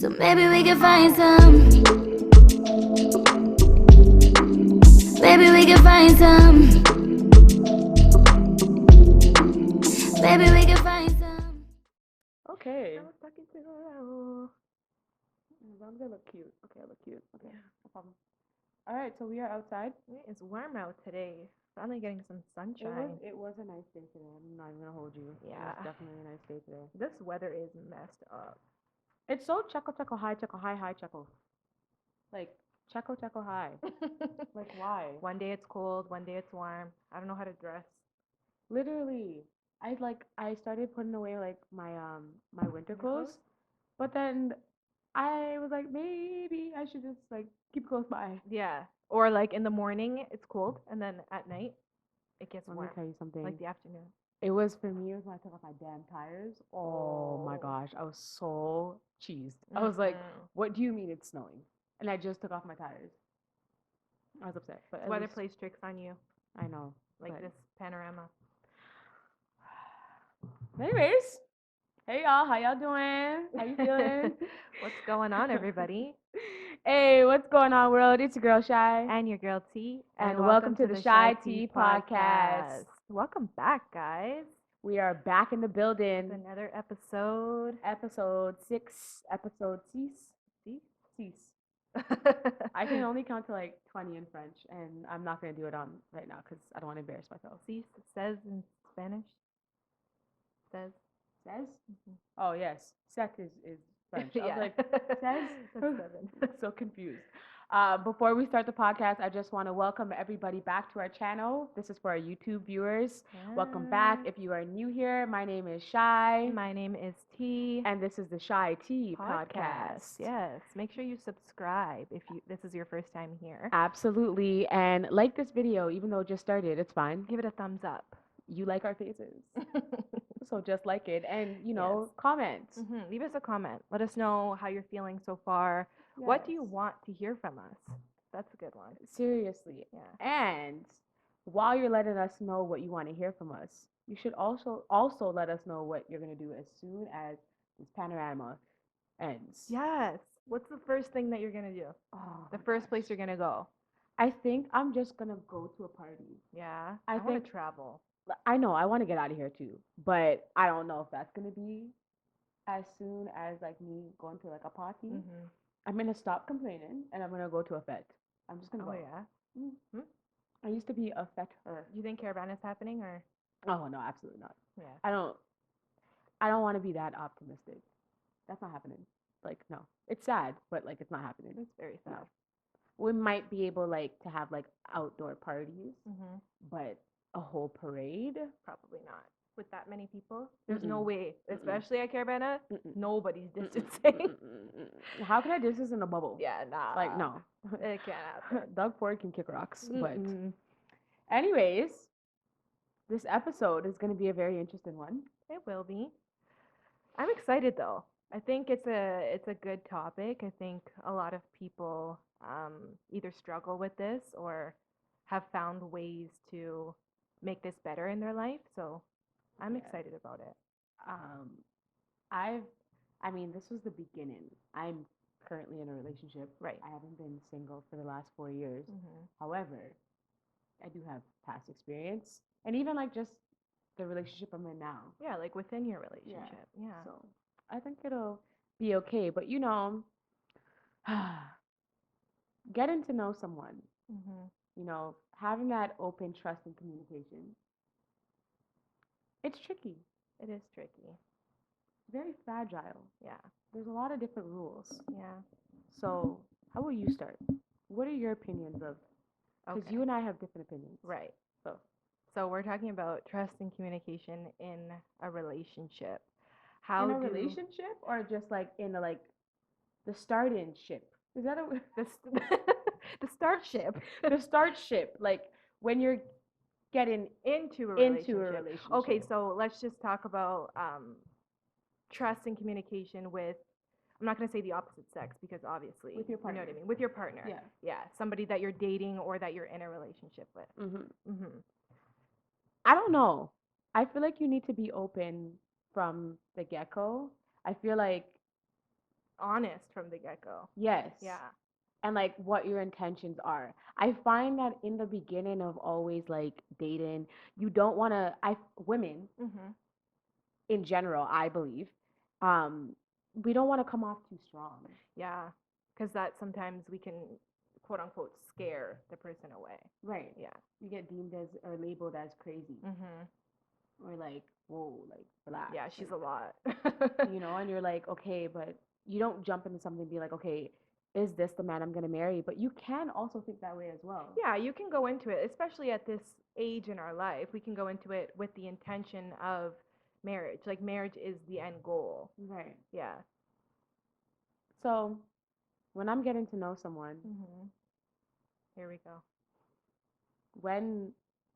So maybe we can find some. Maybe we can find some. Maybe we can find some. Okay. I was talking to her. As long as I look cute. Okay, I look cute. Okay, no problem. All right, so we are outside. It's warm out today. Finally getting some sunshine. It was a nice day today. I'm not even gonna hold you. It Yeah. was definitely a nice day today. This weather is messed up. It's so checo high checo. Like checo high. Like why? One day it's cold, one day it's warm. I don't know how to dress. Literally, I started putting away like my winter clothes, but then I was like maybe I should just like keep close by. Yeah. Or like in the morning it's cold, and then at night it gets Let warm. me tell you something. Like the afternoon. It was for me. It was when I took off my damn tires. Oh my Oh. gosh, I was so cheesed. I was like, Mm-mm. "What do you mean it's snowing?" And I just took off my tires. I was upset, but at Weather least- plays tricks on you, I know. like but- this panorama. Anyways, hey y'all, how y'all doing? How you feeling? What's going on, everybody? Hey, what's going on, world? It's your girl Shy. And your girl T. And welcome to the CheyTea Podcast. Welcome back, guys. We are back in the It's building. another episode. Episode 6. Episode 6. See? I can only count to like 20 in French, and I'm not going to do it on right now because I don't want to embarrass myself. See, says in Spanish. Says. Says? Mhm. Oh, yes. Sec is French. I was Yeah. like, says? That's 7. So confused. Before we start the podcast, I just want to welcome everybody back to our channel. This is for our YouTube viewers. Welcome back. If you are new here, my name is Shy. My name is T. And this is the CheyTea Podcast. Yes. Make sure you subscribe if this is your first time here. Absolutely. And like this video, even though it just started, it's fine. Give it a thumbs up. You like our faces. So just like it and, comment. Leave us a comment. Let us know how you're feeling so far. What do you want to hear from us? That's a good one. Seriously. Yeah. And while you're letting us know what you want to hear from us, you should also let us know what you're going to do as soon as this panorama ends. Yes. What's the first thing that you're going to do? Oh, The first place you're going to go? I think I'm just going to go to a party. Yeah. I want think- to travel. I know I want to get out of here too, but I don't know if that's going to be as soon as like me going to like a party. Mm-hmm. I'm going to stop complaining and I'm going to go to a fete. I'm just going to Oh, go. yeah. Mm. I used to be a fetter. Do you think Caravan is happening or? Oh no, absolutely not. Yeah. I don't want to be that optimistic. That's not happening. Like no. It's sad, but like it's not happening. It's very sad. No. We might be able like to have like outdoor parties, Mm-hmm. but a whole parade? Probably not. With that many people, there's no Mm-mm. way, Mm-mm. especially at Caravana, Mm-mm. nobody's Mm-mm. distancing. Mm-mm. How can I distance in a bubble? Yeah, nah. Like no. It can't happen. Doug Ford can kick rocks, but Mm-mm. anyways, this episode is going to be a very interesting one. It will be. I'm excited though. I think it's a good topic. I think a lot of people either struggle with this or have found ways to make this better in their life. So I'm Yeah. excited about it. I mean, this was the beginning. I'm currently in a relationship. Right. I haven't been single for the last 4 years. Mm-hmm. However, I do have past experience, and even like just the relationship I'm in now. Yeah, like within your relationship. Yeah. So I think it'll be okay. But getting to know someone, Mm-hmm. having that open trust and communication, it's tricky. It is tricky. Very fragile. Yeah. There's a lot of different rules. Yeah. So how will you start? What are your opinions of? Because Okay. you and I have different opinions. Right. So So we're talking about trust and communication in a relationship. How in a do relationship or just like in a like the starting ship? Is that a the the start ship the start ship? Like when you're getting into a into a relationship. relationship. Okay, so let's just talk about trust and communication with. I'm not going to say the opposite sex because obviously With your You know what partner. I mean? With your partner. Yeah. Yeah. Somebody that you're dating or that you're in a relationship with. Mm-hmm. Mm-hmm. I don't know. I feel like you need to be open from the get-go. I feel like honest from the get-go. Yes. Yeah. And like what your intentions are. I find that in the beginning of always like dating, you don't want to, women Mhm. in general, I believe, um, we don't want to come off too strong. Yeah. Because that sometimes we can, quote unquote, scare the person away. Right. Yeah. You get deemed as or labeled as crazy. Mhm. Or like, whoa, like relax. Yeah, she's a like, lot. and you're like, okay, but you don't jump into something and be like, okay, is this the man I'm gonna marry? But you can also think that way as well. Yeah, you can go into it, especially at this age in our life. We can go into it with the intention of marriage. Like marriage is the end goal. Right. Yeah. So when I'm getting to know someone, Mhm. Here we go. when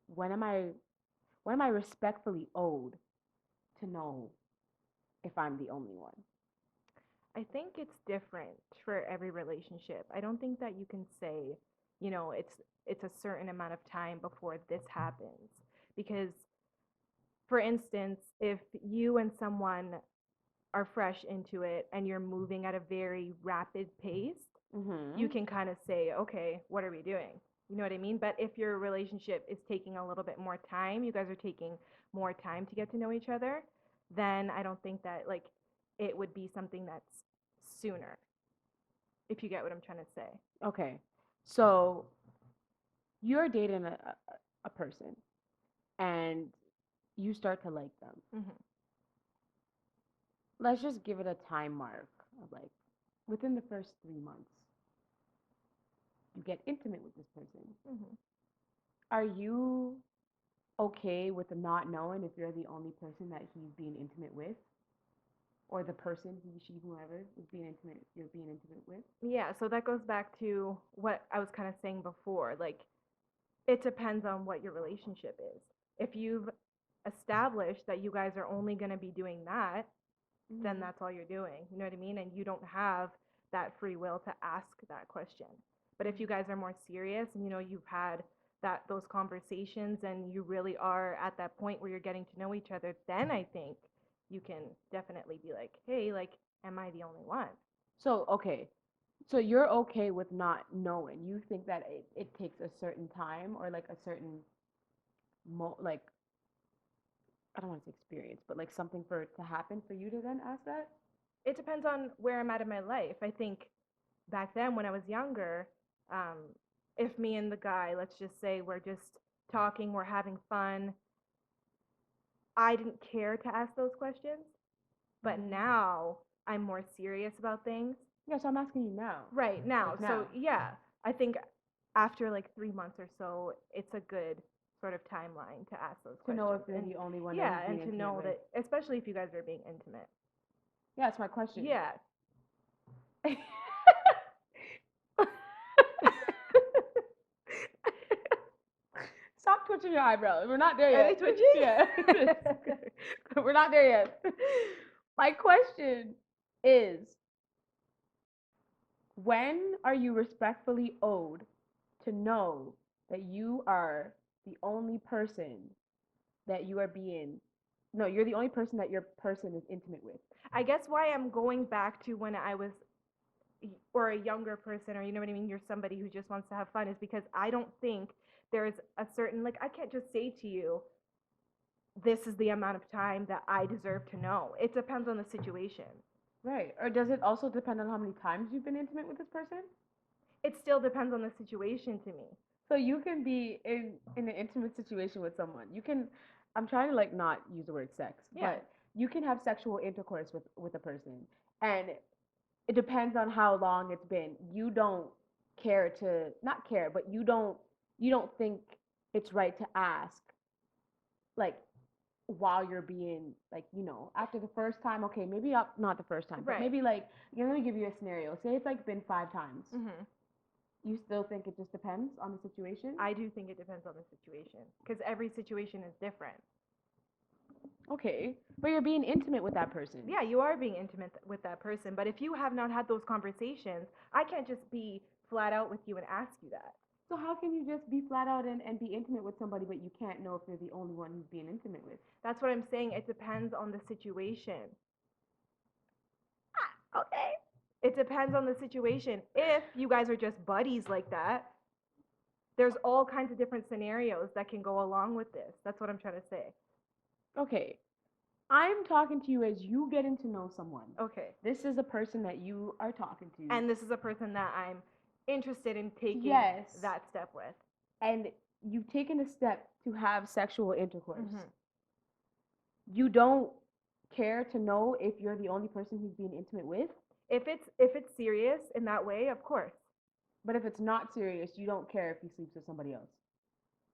when am I respectfully owed to know if I'm the only one? I think it's different for every relationship. I don't think that you can say, it's a certain amount of time before this happens. Because for instance, if you and someone are fresh into it and you're moving at a very rapid pace, you can kind of say, okay, what are we doing? You know what I mean? But if your relationship is taking a little bit more time, you guys are taking more time to get to know each other, then I don't think that like it would be something that's sooner. If you get what I'm trying to say. Okay. So you're dating a person and you start to like them. Mhm. Let's just give it a time mark of like within the first 3 months, you get intimate with this person. Mhm. Are you okay with the not knowing if you're the only person that he's being intimate with? Or the person, he, she, whoever is being intimate, you're being intimate with? Yeah, so that goes back to what I was kind of saying before. Like, it depends on what your relationship is. If you've established that you guys are only going to be doing that, then that's all you're doing. You know what I mean? And you don't have that free will to ask that question. But if you guys are more serious and you've had those conversations and you really are at that point where you're getting to know each other, then I think you can definitely be like, hey, like, am I the only one? So, okay. So you're okay with not knowing. You think that it takes a certain time or like a certain like I don't want to say experience, but like something for it to happen for you to then ask that? It depends on where I'm at in my life. I think back then when I was younger, um, if me and the guy, let's just say we're just talking, we're having fun, I didn't care to ask those questions. But now I'm more serious about things. Yeah, so I'm asking you now. Right now. Like now. So yeah, I think after like 3 months or so, it's a good sort of timeline to ask those To questions. know if you're the only one. Yeah, that he's and being to intimate know with. that, especially if you guys are being intimate. Yeah, that's my question. Yeah. Stop twitching your eyebrows. We're not there Are yet. they twitching? Yeah. We're not there yet. My question is, when are you respectfully owed to know that you are the only person that you are being, no, you're the only person that your person is intimate with? I guess why I'm going back to when I was, or a younger person, or you know what I mean, you're somebody who just wants to have fun, is because I don't think there's a certain, like, I can't just say to you, this is the amount of time that I deserve to know. It depends on the situation. Right. Or does it also depend on how many times you've been intimate with this person? It still depends on the situation to me. So you can be in an intimate situation with someone. You can, I'm trying to like not use the word sex, Yeah. but you can have sexual intercourse with a person, and it depends on how long it's been. You don't care to not care, but you don't think it's right to ask, like while you're being like after the first time. Okay, maybe not the first time, but Right. maybe like let me give you a scenario. Say it's like been 5 times. Mm-hmm. You still think it just depends on the situation? I do think it depends on the situation because every situation is different. Okay, but you're being intimate with that person. Yeah, you are being intimate with that person, but if you have not had those conversations, I can't just be flat out with you and ask you that. So how can you just be flat out and be intimate with somebody, but you can't know if you're the only one who's being intimate with? That's what I'm saying. It depends on the situation. Okay. It depends on the situation. If you guys are just buddies like that, there's all kinds of different scenarios that can go along with this. That's what I'm trying to say. Okay. I'm talking to you as you getting to know someone. Okay. This is a person that you are talking to. And this is a person that I'm interested in taking Yes. that step with. And you've taken a step to have sexual intercourse. Mhm. You don't care to know if you're the only person he's being intimate with. If it's serious in that way, of course. But if it's not serious, you don't care if he sleeps with somebody else.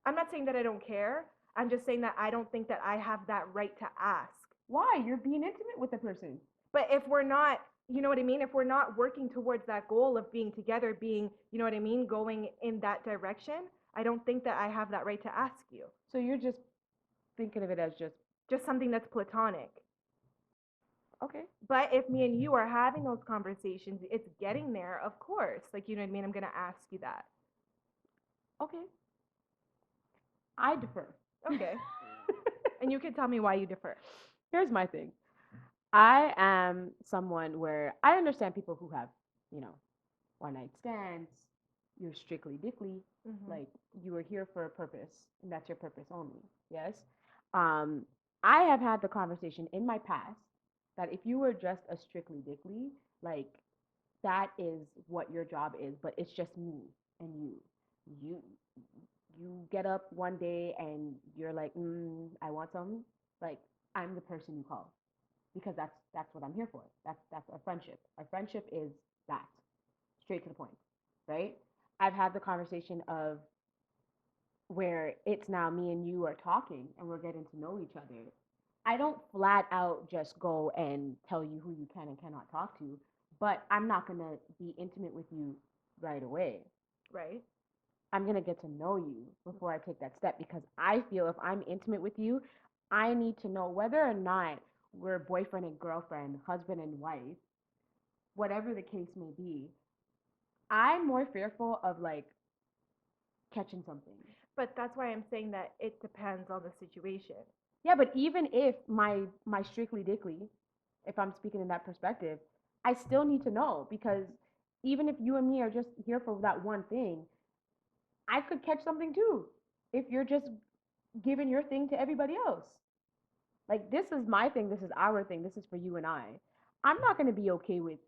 I'm not saying that I don't care. I'm just saying that I don't think that I have that right to ask. Why? You're being intimate with the person. But if we're not, you know what I mean? If we're not working towards that goal of being together, being, you know what I mean, going in that direction, I don't think that I have that right to ask you. So you're just thinking of it as just something that's platonic. okay. But if me and you are having those conversations, it's getting there, of course. Like, you know what I mean? I'm going to ask you that. Okay. I defer. Okay. And you can tell me why you defer. Here's my thing. I am someone where I understand people who have, one night stands. You're strictly dickly. Mm-hmm. Like you were here for a purpose, and that's your purpose only. Yes. I have had the conversation in my past that if you were just a strictly dickly, like that is what your job is, but it's just me and you. You get up one day and you're like, I want some. Like I'm the person you call because that's what I'm here for. That's our friendship. Our friendship is that straight to the point, right? I've had the conversation of where it's now me and you are talking and we're getting to know each other. I don't flat out just go and tell you who you can and cannot talk to, but I'm not going to be intimate with you right away. Right. I'm going to get to know you before I take that step because I feel if I'm intimate with you, I need to know whether or not we're boyfriend and girlfriend, husband and wife, whatever the case may be. I'm more fearful of like catching something. But that's why I'm saying that it depends on the situation. Yeah, but even if my strictly dickly, if I'm speaking in that perspective, I still need to know because even if you and me are just here for that one thing, I could catch something too if you're just giving your thing to everybody else. Like this is my thing, this is our thing, this is for you and I. I'm not going to be okay with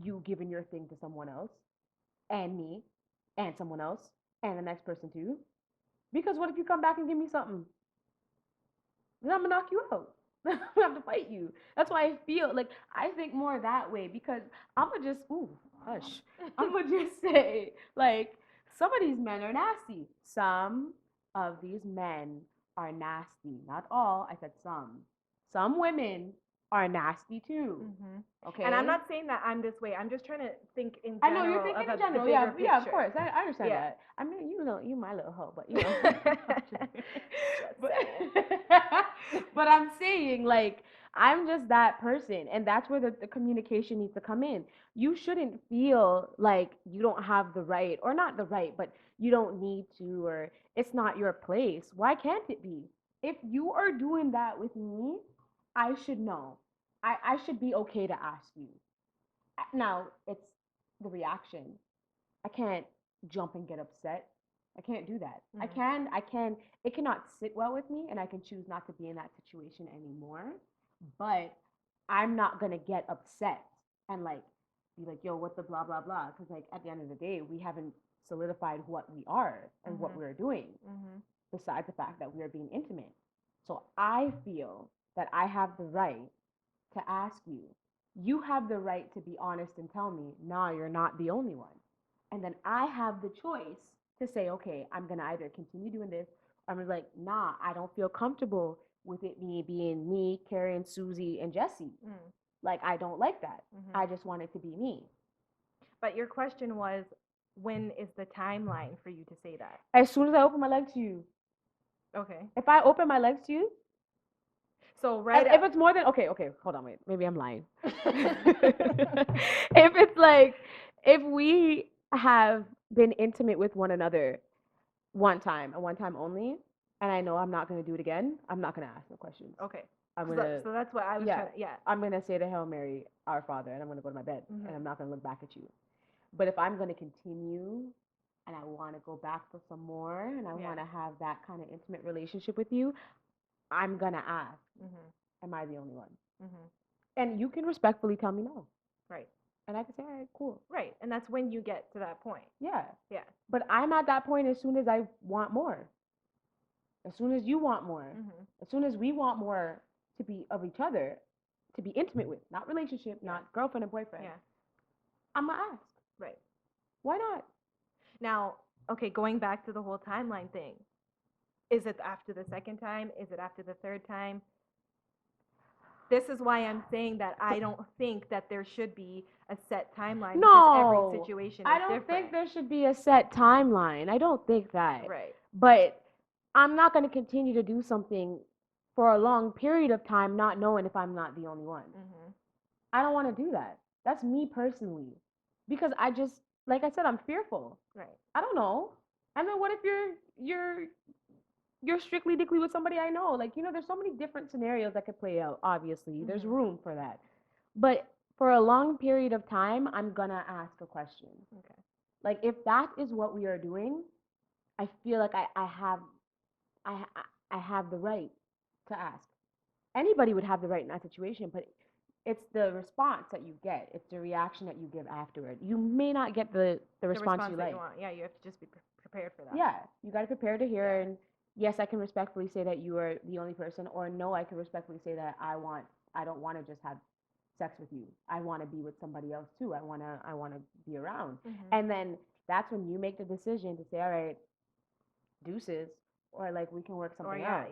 you giving your thing to someone else and me and someone else and the next person too. Because what if you come back and give me something? Then I'm gonna knock you out. I'm gonna have to fight you. That's why I feel like I think more that way because I'm gonna just hush. I'm gonna just say like some of these men are nasty. Some of these men are nasty. Not all. I said some. Some women are nasty too. Mm-hmm. Okay. And I'm not saying that I'm this way. I'm just trying to think in general. I know you're thinking in general. Yeah, of course. I understand that. I mean, you my little hoe, but but I'm saying like I'm just that person, and that's where the communication needs to come in. You shouldn't feel like you don't have the right, or not the right, but you don't need to, or it's not your place. Why can't it be? If you are doing that with me, I should know. I should be okay to ask you. Now, it's the reaction. I can't jump and get upset. I can't do that. Mm-hmm. I can, it cannot sit well with me and I can choose not to be in that situation anymore. But I'm not going to get upset and like be like, yo, what the blah, blah, blah. Because like at the end of the day, we haven't solidified what we are and what we're doing besides the fact that we are being intimate. So I feel that I have the right to ask you. You have the right to be honest and tell me, nah, you're not the only one. And then I have the choice to say, okay, I'm going to either continue doing this or I'm like, nah, I don't feel comfortable with it being me, Karen, Susie, and Jesse. Like, I don't like that. I just want it to be me. But your question was, when is the timeline for you to say that? As soon as I open my legs to you. Okay. If I open my legs to you, so if it's more than okay, hold on, wait, maybe I'm lying. If it's like if we have been intimate with one another one time and one time only, and I know I'm not going to do it again, I'm not going to ask no questions. Okay. I'm 'Cause gonna so that's what I was yeah. trying to, yeah. I'm gonna say the Hail Mary, Our Father, and I'm gonna go to my bed, and I'm not gonna look back at you. But if I'm gonna continue, and I want to go back for some more, and I Yeah. want to have that kind of intimate relationship with you, I'm gonna ask, am I the only one? And you can respectfully tell me no, Right. and I can say, all right, cool. Right. And that's when you get to that point. Yeah. Yeah. But I'm at that point as soon as I want more. As soon as you want more. As soon as we want more to be of each other, to be intimate with, not relationship, not girlfriend and boyfriend. Yeah. I'm gonna ask. Right. Why not? Now, okay, going back to the whole timeline thing. Is it after the second time? Is it after the third time? This is why I'm saying that I don't think that there should be a set timeline because every situation is I don't different. think there should be a set timeline. I don't think that. Right. But I'm not going to continue to do something for a long period of time not knowing if I'm not the only one. I don't want to do that. That's me personally. Because I just, like I said, I'm fearful. Right. I don't know. And then what if you're strictly dickly with somebody I know? Like, you know, there's so many different scenarios that could play out, obviously. There's room for that. But for a long period of time, I'm going to ask a question. Okay. Like, if that is what we are doing, I feel like I have the right to ask. Anybody would have the right in that situation, but it's the response that you get. It's the reaction that you give afterward. You may not get the response you that like. you want. Yeah, you have to just be prepared for that. Yeah, you got to prepare to hear. And yes, I can respectfully say that you are the only person, or no, I can respectfully say that I don't want to just have sex with you. I want to be with somebody else too. I want to be around. And then that's when you make the decision to say, all right, deuces, or like we can work something out.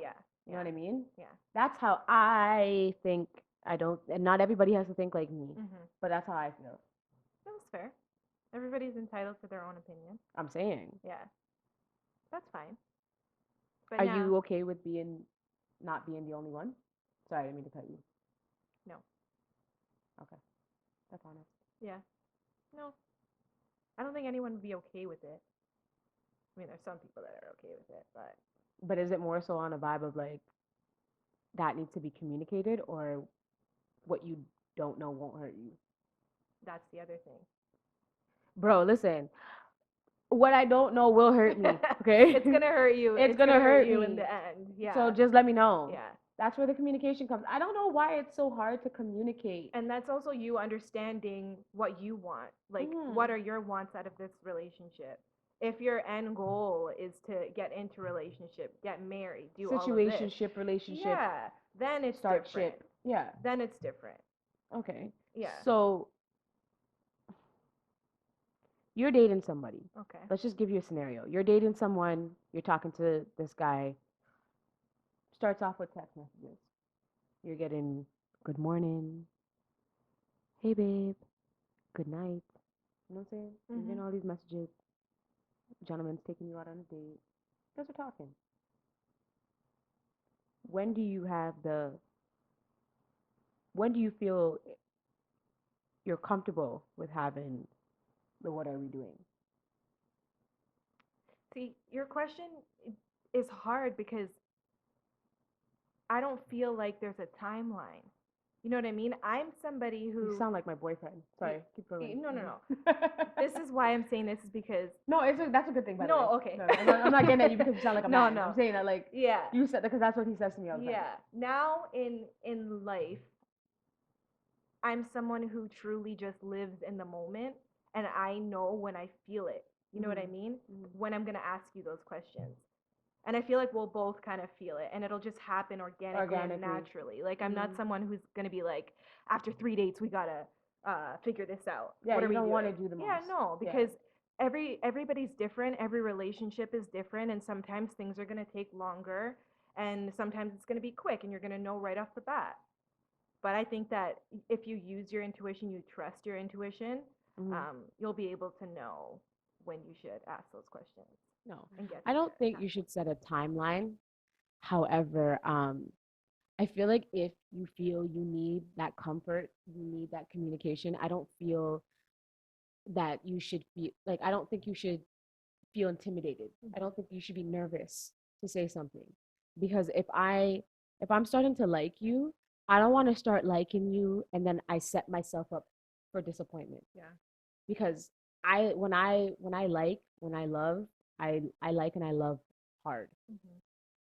You know what I mean? Yeah. That's how I think. And not everybody has to think like me, but that's how I feel. That's fair. Everybody's entitled to their own opinion. I'm saying. Yeah. That's fine. But Are you okay with not being the only one? Sorry, I didn't mean to cut you. No. Okay. That's honest. Yeah. No. I don't think anyone would be okay with it. I mean, there's some people that are okay with it, but. But is it more so on a vibe of like, that needs to be communicated, or what you don't know won't hurt you? That's the other thing. Bro, listen. What I don't know will hurt me, okay? It's going to hurt you. It's going to hurt you me in the end. Yeah. So just let me know. Yeah. That's where the communication comes. I don't know why it's so hard to communicate. And that's also you understanding what you want. Like, what are your wants out of this relationship? If your end goal is to get into a relationship, get married, do all of this. Situationship, relationship. Yeah. Then it's start different. ship. Yeah. Then it's different. Okay. Yeah. So you're dating somebody. Okay. Let's just give you a scenario. You're dating someone, you're talking to this guy. Starts off with text messages. You're getting good morning. Hey babe. Good night. You know what I'm saying? You're getting all these messages. Gentleman's taking you out on a date. You guys are talking. When do you feel you're comfortable with having the what are we doing? See, your question is hard because I don't feel like there's a timeline. You know what I mean? I'm somebody who... You sound like my boyfriend. Sorry, keep going. No. This is why I'm saying this is because... No, that's a good thing, by the way. No, okay. No, I'm not getting at you because you sound like a man. I'm saying that, like, yeah. you said that because that's what he says to me all the time. Yeah. Now in life, I'm someone who truly just lives in the moment, and I know when I feel it. You know what I mean? When I'm going to ask you those questions. And I feel like we'll both kind of feel it, and it'll just happen organically. And naturally. Like, I'm not someone who's going to be like, after 3 dates, we got to figure this out. Yeah, what you don't want to do the most. Yeah, no, because everybody's different. Every relationship is different, and sometimes things are going to take longer, and sometimes it's going to be quick, and you're going to know right off the bat. But I think that if you use your intuition, you trust your intuition, you'll be able to know when you should ask those questions. No, I don't think you should set a timeline. However, I feel like if you feel you need that comfort, you need that communication, I don't feel that you should feel like, I don't think you should feel intimidated. I don't think you should be nervous to say something. Because if I if I'm starting to like you, I don't want to start liking you and then I set myself up for disappointment. Yeah. Because when I like, when I love, I like and I love hard. Mm-hmm.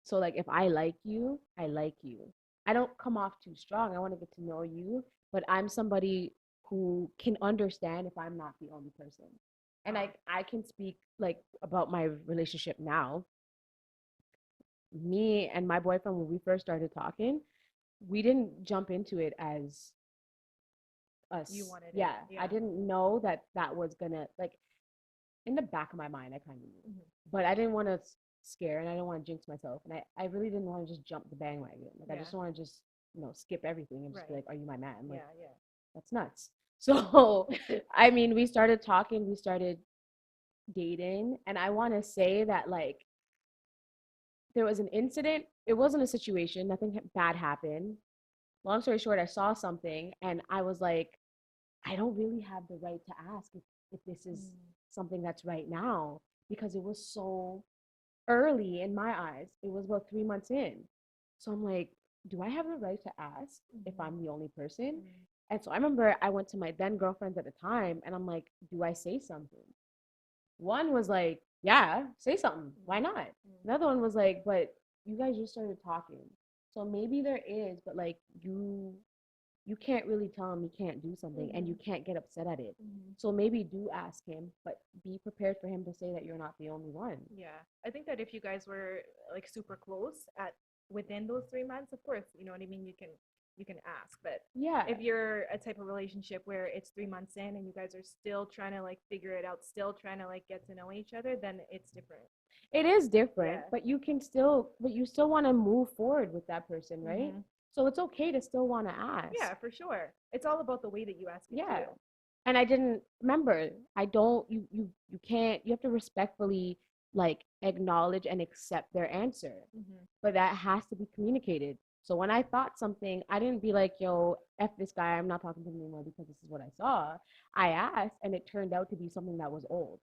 So like if I like you, I like you. I don't come off too strong. I want to get to know you, but I'm somebody who can understand if I'm not the only person. And I can speak like about my relationship now. Me and my boyfriend, when we first started talking, we didn't jump into it as us. You wanted it. Yeah, Yeah. I didn't know that that was gonna like in the back of my mind, I kind of knew, but I didn't want to scare and I didn't want to jinx myself, and I really didn't want to just jump the bandwagon. Like I Yeah. just want to just skip everything and just be Right. like, "Are you my man?" Like Yeah. Yeah. that's nuts. So I mean, we started talking, we started dating, and I want to say that like there was an incident. It wasn't a situation. Nothing bad happened. Long story short, I saw something and I was like, I don't really have the right to ask if this is something that's right now because it was so early in my eyes. It was about 3 months in. So I'm like, do I have the right to ask if I'm the only person? And so I remember I went to my then girlfriends at the time and I'm like, do I say something? One was like, yeah, say something. Why not? Another one was like, but you guys just started talking. So maybe there is, but like you can't really tell him he can't do something and you can't get upset at it. So maybe do ask him, but be prepared for him to say that you're not the only one. Yeah. I think that if you guys were like super close at within those 3 months, of course, you know what I mean, you can ask. But Yeah. if you're a type of relationship where it's 3 months in and you guys are still trying to like figure it out, still trying to like get to know each other, then it's different. It is different, Yeah. but you still want to move forward with that person, right? So it's okay to still want to ask. Yeah, for sure. It's all about the way that you ask it Yeah. too. And I didn't remember. I don't you can't you have to respectfully like acknowledge and accept their answer. But that has to be communicated. So when I thought something, I didn't be like, yo, F this guy, I'm not talking to him anymore because this is what I saw. I asked and it turned out to be something that was old.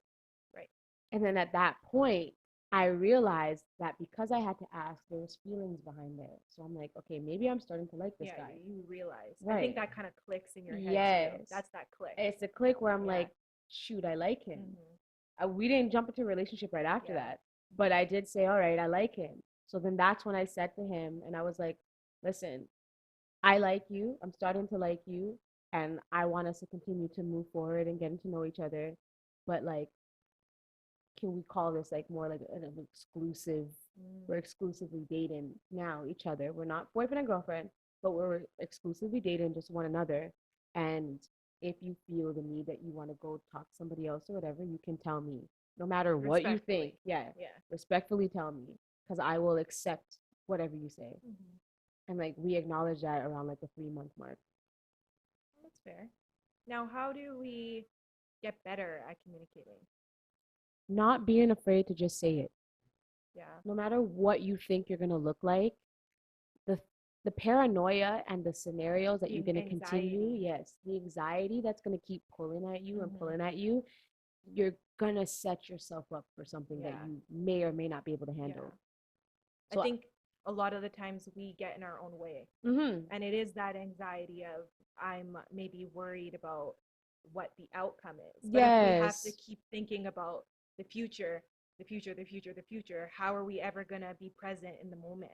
Right. And then at that point, I realized that because I had to ask, there was feelings behind it. So I'm like, okay, maybe I'm starting to like this guy. You realize. Right. I think that kind of clicks in your head too. Yes. That's that click. It's a click where I'm Yeah. like, shoot, I like him. We didn't jump into a relationship right after Yeah. that, but I did say, all right, I like him. So then that's when I said to him, and I was like, listen, I like you. I'm starting to like you, and I want us to continue to move forward and getting to know each other. But like, can we call this like more like an exclusive? We're exclusively dating now each other. We're not boyfriend and girlfriend, but we're exclusively dating just one another. And if you feel the need that you want to go talk to somebody else or whatever, you can tell me. No matter what you think. Yeah. Respectfully tell me. Because I will accept whatever you say. And like we acknowledge that around like the 3-month mark. That's fair. Now, how do we get better at communicating? Not being afraid to just say it. Yeah. No matter what you think you're gonna look like, the paranoia and the scenarios that you're gonna continue, yes, the anxiety that's gonna keep pulling at you and pulling at you, you're gonna set yourself up for something that you may or may not be able to handle. So I think a lot of the times we get in our own way. And it is that anxiety of I'm maybe worried about what the outcome is. But if we have to keep thinking about the future, how are we ever going to be present in the moment?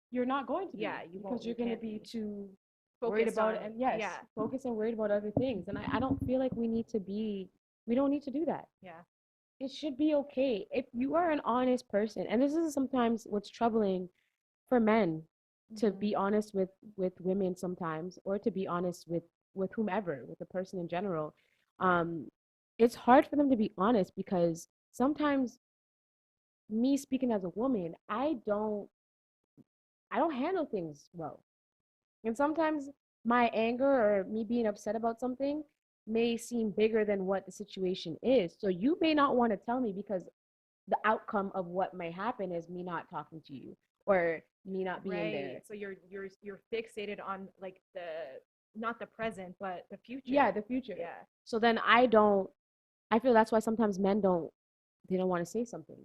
You're not going to be. Yeah, because you're going to be too focused worried about on it. And focused and worried about other things. And I don't feel like we don't need to do that. Yeah. It should be okay. If you are an honest person, and this is sometimes what's troubling for men, to be honest with women sometimes, or to be honest with whomever, with the person in general. It's hard for them to be honest because sometimes, me speaking as a woman, I don't handle things well. And sometimes my anger or me being upset about something may seem bigger than what the situation is. So you may not want to tell me because the outcome of what may happen is me not talking to you or me not being there. So you're fixated on like the not the present but the future. Yeah, the future. Yeah. So then I feel that's why sometimes men don't they don't want to say something.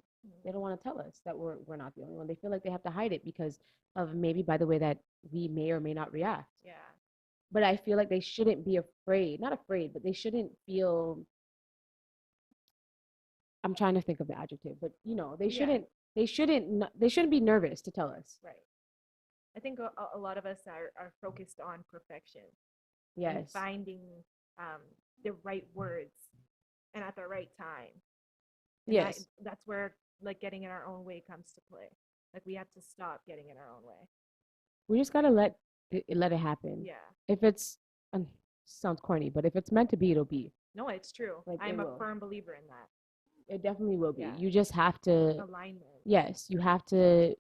They don't want to tell us that we're not the only one. They feel like they have to hide it because of maybe by the way that we may or may not react. Yeah. But I feel like they shouldn't be afraid, not afraid, but they shouldn't feel, I'm trying to think of the adjective, but they Yeah. shouldn't be nervous to tell us. Right. I think a lot of us are focused on perfection and Yes. finding the right words and at the right time. And Yes. that's where like getting in our own way comes to play. Like we have to stop getting in our own way. We just gotta let it happen. Yeah. If it's sounds corny, but if it's meant to be, it'll be. No, it's true. Like, I'm it a will. firm believer in that. It definitely will be. Yeah. You just have to. Alignment. Yes, you have to.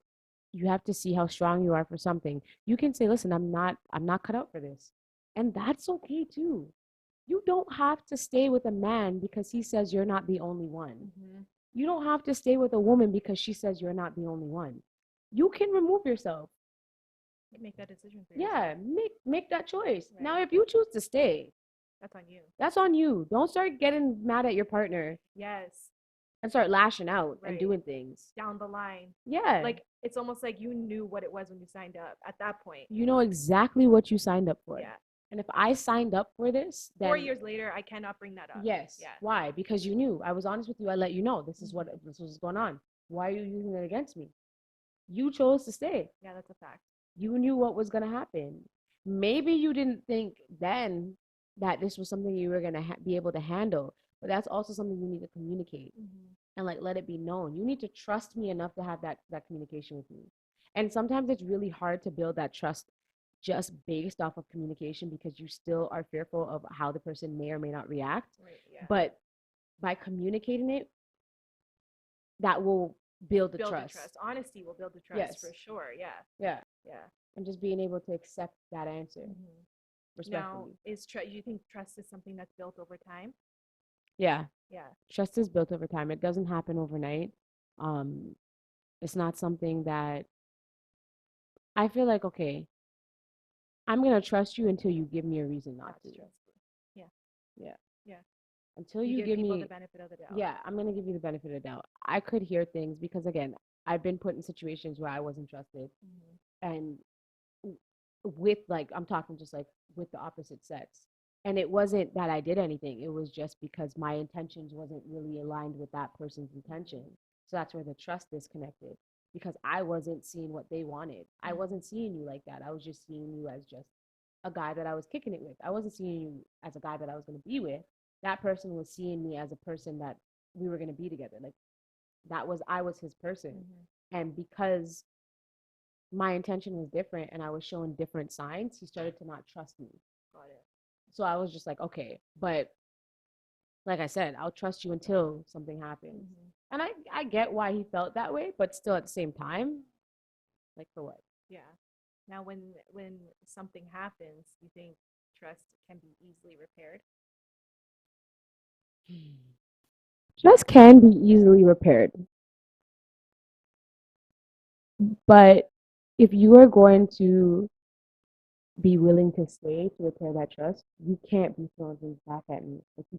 You have to see how strong you are for something. You can say, "Listen, I'm not cut out for this," and that's okay too. You don't have to stay with a man because he says you're not the only one. Mm-hmm. You don't have to stay with a woman because she says you're not the only one. You can remove yourself. You can make that decision for yourself. Yeah, make that choice. Right. Now, if you choose to stay, That's on you. that's on you. Don't start getting mad at your partner Yes. and start lashing out and Right. doing things. Down the line. Yeah. Like it's almost like you knew what it was when you signed up at that point. you know exactly what you signed up for. Yeah. And if I signed up for this, then 4 years later, I cannot bring that up. yes. Yeah. Why? Because you knew. I was honest with you. I let you know this is what this was going on. Why are you using it against me? You chose to stay. Yeah, that's a fact. You knew what was going to happen. Maybe you didn't think then that this was something you were going to be able to handle, but that's also something you need to communicate and like let it be known. You need to trust me enough to have that communication with me. And sometimes it's really hard to build that trust just based off of communication because you still are fearful of how the person may or may not react. Right. Yeah. But by communicating it, that will build the trust. Honesty will build the trust Yes. for sure. Yeah. Yeah. Yeah. And just being able to accept that answer Now, respectfully. do you think trust is something that's built over time? Yeah. Yeah. Trust is built over time. It doesn't happen overnight. It's not something that I feel like, okay, I'm going to trust you until you give me a reason not to. Trust. Yeah. Yeah. Yeah. Until You you give give people me the benefit of the doubt. Yeah, I'm going to give you the benefit of the doubt. I could hear things because again, I've been put in situations where I wasn't trusted and with like I'm talking just like with the opposite sex. And it wasn't that I did anything. It was just because my intentions wasn't really aligned with that person's intention. So that's where the trust disconnected because I wasn't seeing what they wanted. I wasn't seeing you like that. I was just seeing you as just a guy that I was kicking it with. I wasn't seeing you as a guy that I was going to be with. That person was seeing me as a person that we were going to be together. Like I was his person. And because my intention was different and I was showing different signs, he started to not trust me. Got it. So I was just like, okay, but like I said, I'll trust you until something happens. And I get why he felt that way, but still at the same time, like for what? Yeah. Now, when something happens, you think trust can be easily repaired? Trust can be easily repaired. But if you are going to be willing to stay to repair that trust, you can't be throwing things back at me. Like you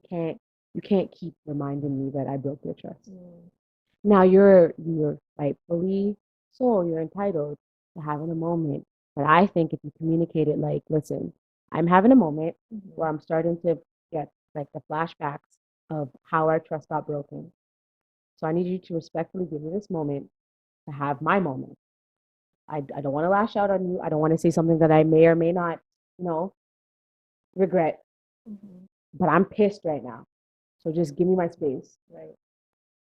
can't keep reminding me that I broke your trust. Now you're rightfully so, you're entitled to having a moment. But I think if you communicate it like, listen, I'm having a moment where I'm starting to get like the flashbacks of how our trust got broken. So I need you to respectfully give me this moment to have my moment. I don't want to lash out on you. I don't want to say something that I may or may not, regret. But I'm pissed right now. So just give me my space. Right.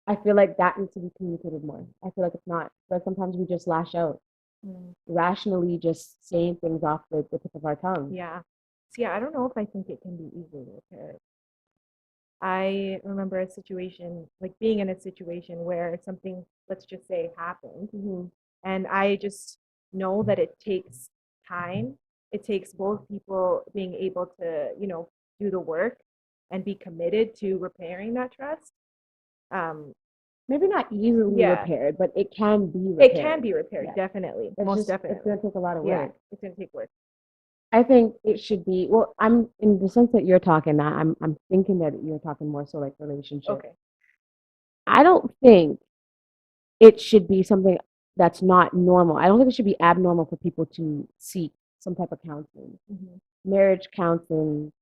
I feel like that needs to be communicated more. I feel like it's not. But sometimes we just lash out. Rationally just saying things off the tip of our tongue. Yeah. See, I don't know if I think it can be easily repaired. I remember a situation, like being in a situation where something, let's just say, happened. And I just know that it takes time. It takes both people being able to, do the work and be committed to repairing that trust. Maybe not easily Yeah. repaired, but it can be repaired. It can be repaired, Yeah. definitely. It's Most definitely. It's going to take a lot of work. It's going to take work. I think it should be, well, I'm in the sense that you're talking, I'm thinking that you're talking more so like relationship. Okay. I don't think it should be something that's not normal. I don't think it should be abnormal for people to seek some type of counseling, marriage counseling,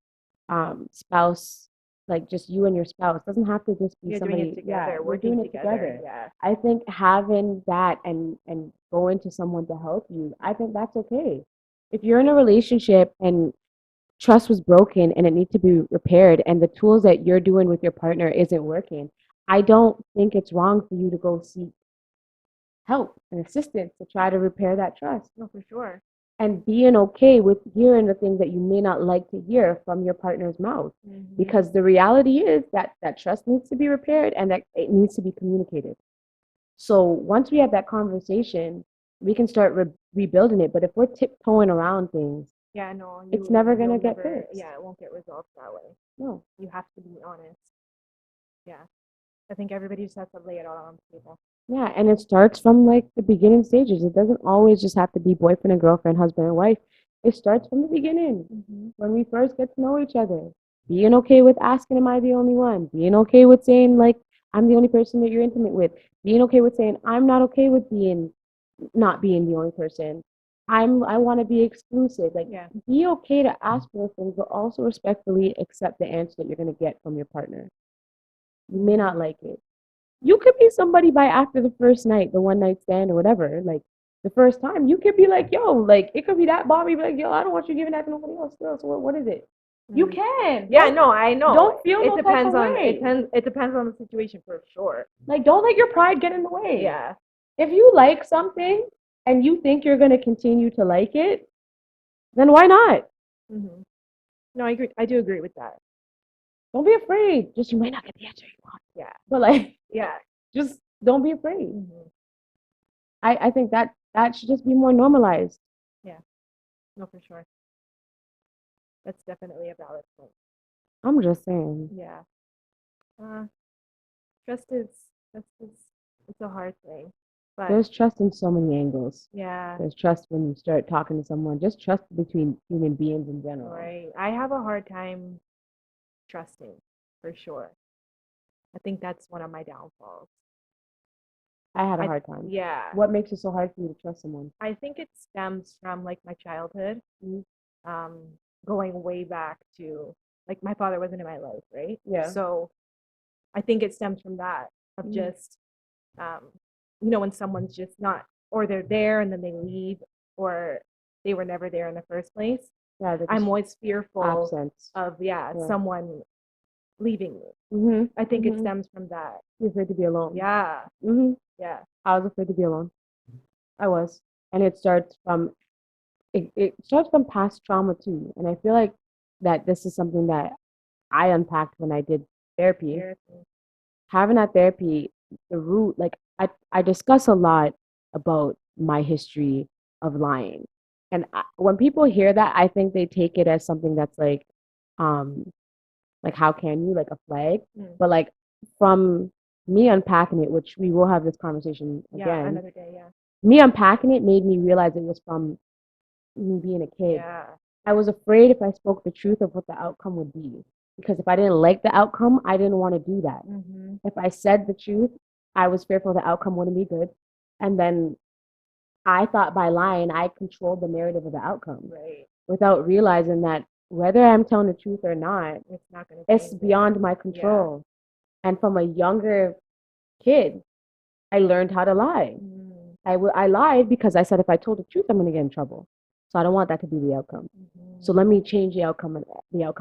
spouse, like just you and your spouse. Doesn't have to just be You're doing somebody. it together, We're working doing it together. Yeah. I think having that and going to someone to help you, I think that's okay. If you're in a relationship and trust was broken and it needs to be repaired and the tools that you're doing with your partner isn't working, I don't think it's wrong for you to go seek help and assistance to try to repair that trust. No, for sure. And being okay with hearing the things that you may not like to hear from your partner's mouth. Because the reality is that that trust needs to be repaired and that it needs to be communicated. So once we have that conversation, we can start rebuilding it. But if we're tiptoeing around things, Yeah, no, it's never going to you'll get never- fixed. Yeah, it won't get resolved that way. No. You have to be honest. Yeah. I think everybody just has to lay it all on the table. Yeah, and it starts from like the beginning stages. It doesn't always just have to be boyfriend and girlfriend, husband and wife. It starts from the beginning when we first get to know each other. Being okay with asking, am I the only one? Being okay with saying, like, I'm the only person that you're intimate with. Being okay with saying, I'm not okay with not being the only person. I want to be exclusive. Like, Yeah. be okay to ask for things, but also respectfully accept the answer that you're going to get from your partner. You may not like it. You could be somebody by after the first night, the one night stand or whatever, like the first time, you could be like, yo, like it could be that Bobby, be like, yo, I don't want you giving that to nobody else still. So what is it? You can. Yeah, Don't- no, I know. Don't feel it no depends type of on way. it depends on the situation for sure. Like, don't let your pride get in the way. Yeah. If you like something and you think you're gonna continue to like it, then why not? No, I agree. I do agree with that. Don't be afraid. Just you might not get the answer you want. Yeah. But like, Yeah. just don't be afraid. I think that should just be more normalized. Yeah. No, for sure. That's definitely a valid point. I'm just saying. Yeah. Trust is it's a hard thing. But There's trust in so many angles. yeah. There's trust when you start talking to someone, just trust between human beings in general. Right. I have a hard time trusting, for sure. I think that's one of my downfalls. I had a hard time. Yeah. What makes it so hard for you to trust someone? I think it stems from like my childhood, going way back to like my father wasn't in my life, right? Yeah. So I think it stems from that of just, when someone's just not, or they're there and then they leave, or they were never there in the first place. Yeah, I'm always fearful absence of someone leaving me. Mm-hmm. I think it stems from that. You're afraid to be alone. Yeah. Mm-hmm. Yeah. I was afraid to be alone. I was, and it starts from past trauma too. And I feel like that this is something that I unpacked when I did therapy. Having that therapy, the root, like I discuss a lot about my history of lying, and when people hear that, I think they take it as something that's like how can you, like a flag, but like from me unpacking it, which we will have this conversation again. Another day. Yeah. Me unpacking it made me realize it was from me being a kid. Yeah. I was afraid if I spoke the truth of what the outcome would be. Because if I didn't like the outcome, I didn't want to do that. If I said the truth, I was fearful the outcome wouldn't be good. And then I thought by lying, I controlled the narrative of the outcome. Right. Without realizing that whether I'm telling the truth or not, it's not going to it's beyond my control. Yeah. And from a younger kid, I learned how to lie. I lied because I said if I told the truth, I'm going to get in trouble. So I don't want that to be the outcome. So let me change the outcome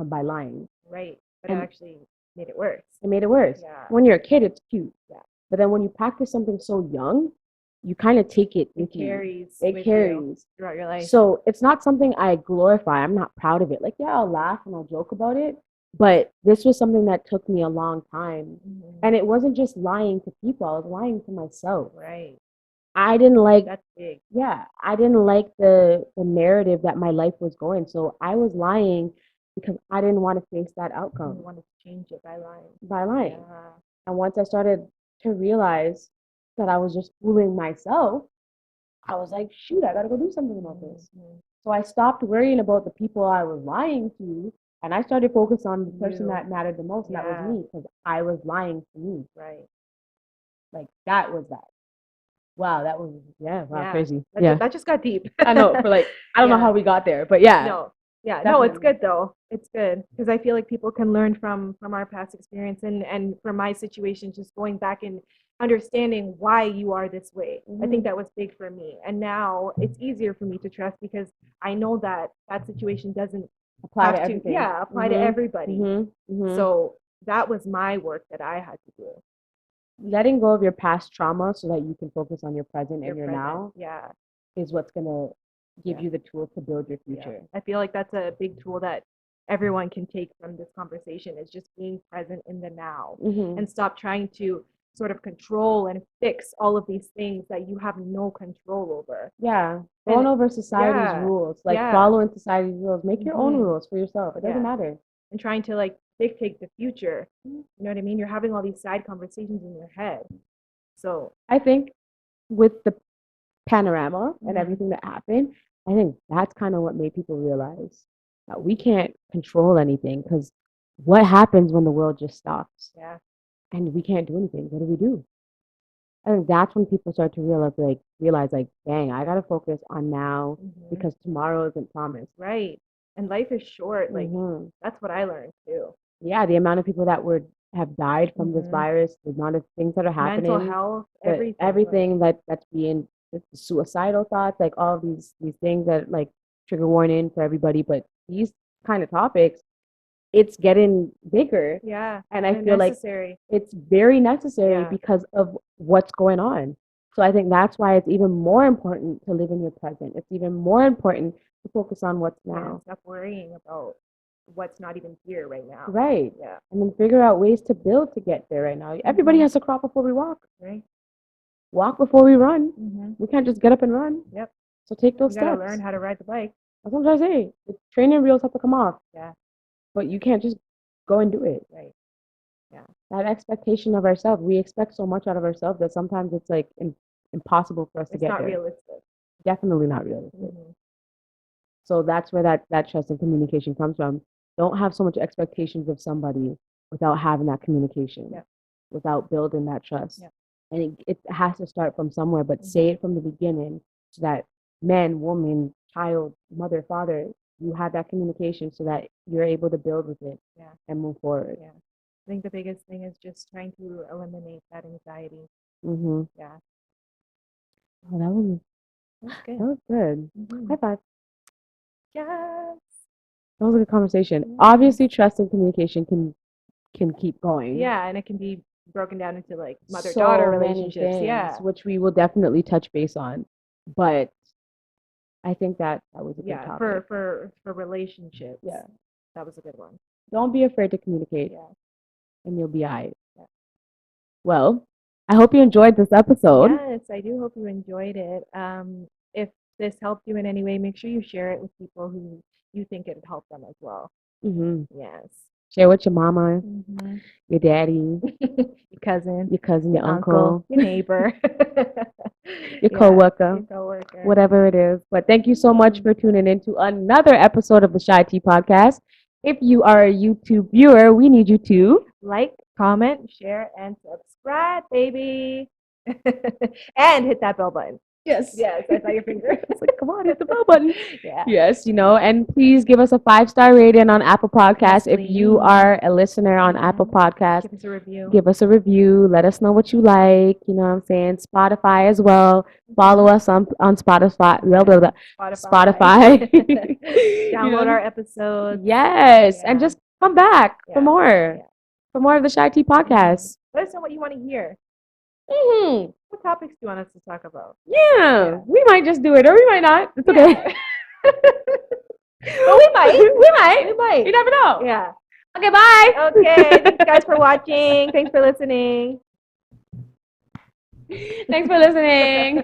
by lying. Right. But it actually made it worse. It made it worse. Yeah. When you're a kid, it's cute. Yeah. But then when you practice something so young, you kind of take it with you. It carries throughout your life. So it's not something I glorify. I'm not proud of it. Like, yeah, I'll laugh and I'll joke about it. But this was something that took me a long time. And it wasn't just lying to people. I was lying to myself. Right. I didn't like, that's big. Yeah, I didn't like the narrative that my life was going. So I was lying because I didn't want to face that outcome. You wanted to change it by lying. Yeah. And once I started to realize that I was just fooling myself, I was like, shoot, I got to go do something about this. So I stopped worrying about the people I was lying to, and I started focusing on the person that mattered the most, and that was me, because I was lying to me. Right. Like that was that. Wow, that was Yeah. crazy. That just got deep. I know. For like, I don't know Yeah. how we got there, but yeah. No. Yeah, no, it's Definitely. good though. It's good because I feel like people can learn from our past experience and from my situation, just going back and understanding why you are this way. I think Mhm. that was big for me, and now it's easier for me to trust because I know that that situation doesn't Apply to have to, everything. yeah, apply to Mhm. everybody. Mhm. Mhm. So that was my work that I had to do. Letting go of your past trauma so that you can focus on your present and your present. now Yeah. is what's gonna give Yeah. you the tools to build your Yeah. future. I feel like that's a big tool that everyone can take from this conversation is just being present in the now Mhm. and stop trying to sort of control and fix all of these things that you have no control over. Yeah. Going And over society's yeah, rules, like yeah, following society's rules. Make your own mhm, rules for yourself. It doesn't yeah, matter. and trying to like dictate the future. You know what I mean? You're having all these side conversations in your head. So I think with the panorama and mhm, everything that happened, I think that's kind of what made people realize that we can't control anything because what happens when the world just stops yeah, and we can't do anything? What do we do? I think that's when people start to realize like, dang, I gotta focus on now mhm, because tomorrow isn't promised. right. And life is short. Like Hmm. that's what I learned too. Yeah, the amount of people that have died from this Mhm. virus, the amount of things that are Mental happening, health, the everything. Like, everything that's being the suicidal thoughts, like all of these things that like trigger warning for everybody. But these kind of topics, it's getting bigger, yeah, and I and feel like necessary. it's very necessary Yeah. because of what's going on. So I think that's why it's even more important to live in your present. It's even more important to focus on what's Yeah, and now. stop worrying about what's not even here right now. Right. Yeah. And then figure out ways to build to get there right now. Everybody has to crawl before we walk. Right. Walk before we run. Mm-hmm. We can't just get up and run. Yep. So take You those gotta steps. learn how to ride the bike. That's what I'm trying to say. The training wheels have to come off. Yeah. But you can't just go and do it. Right. Yeah. That expectation of ourselves, we expect so much out of ourselves that sometimes it's like impossible for us to It's get not there. realistic. Definitely not realistic. Mm-hmm. So that's where that trust and communication comes from. Don't have so much expectations of somebody without having that communication, Yeah. without building that trust. Yeah. And it has to start from somewhere, but Mm-hmm. say it from the beginning so that man, woman, child, mother, father, you have that communication so that you're able to build with it Yeah. and move forward. Yeah. I think the biggest thing is just trying to eliminate that anxiety. Mm-hmm. Yeah. Oh, that That's good. was good. Mm-hmm. High five. Yes. That was a good conversation. Mhm. Obviously, trust and communication can keep going. Yeah, and it can be broken down into like mother-daughter So many relationships. things, Yeah. which we will definitely touch base on. But I think that was a good Yeah. topic. For relationships. Yeah. That was a good one. Don't be afraid to communicate, Yeah. and you'll be all right. Yeah. Well, I hope you enjoyed this episode. Yes, I do hope you enjoyed it. If this helped you in any way, make sure you share it with people who you think it would help them as well. Mm-hmm. Yes. Share with your mama, Mm-hmm. your daddy, Your cousin, your cousin, your uncle, uncle, your neighbor, your yeah, coworker, your coworker. whatever it is. But thank you so much for tuning in to another episode of the CheyTea Podcast. If you are a YouTube viewer, we need you to Like, comment, share, and subscribe, baby. And hit that bell button. Yes. Yes, I saw your finger. It's like, come on, hit the bell button. Yeah. Yes, and please give us a 5-star rating on Apple Podcasts. Yes, If you please. are a listener on Mhm. Apple Podcasts, Give us a review. give us a review. Let us know what you like. You know what I'm saying? Spotify as well. Follow us on Spotify. Blah, blah, blah. Spotify. Download our episodes. Yes, and Yeah. just come back for Yeah. more. Yeah. For more of the CheyTea Podcast. Let us know what you want to hear. Mm-hmm. What topics do you want us to talk about? Yeah, we might just do it, or we might not. It's okay. But we might. We might. We might. You never know. Yeah. Okay, bye. Okay. Thanks, guys, for watching. Thanks for listening. Thanks for listening.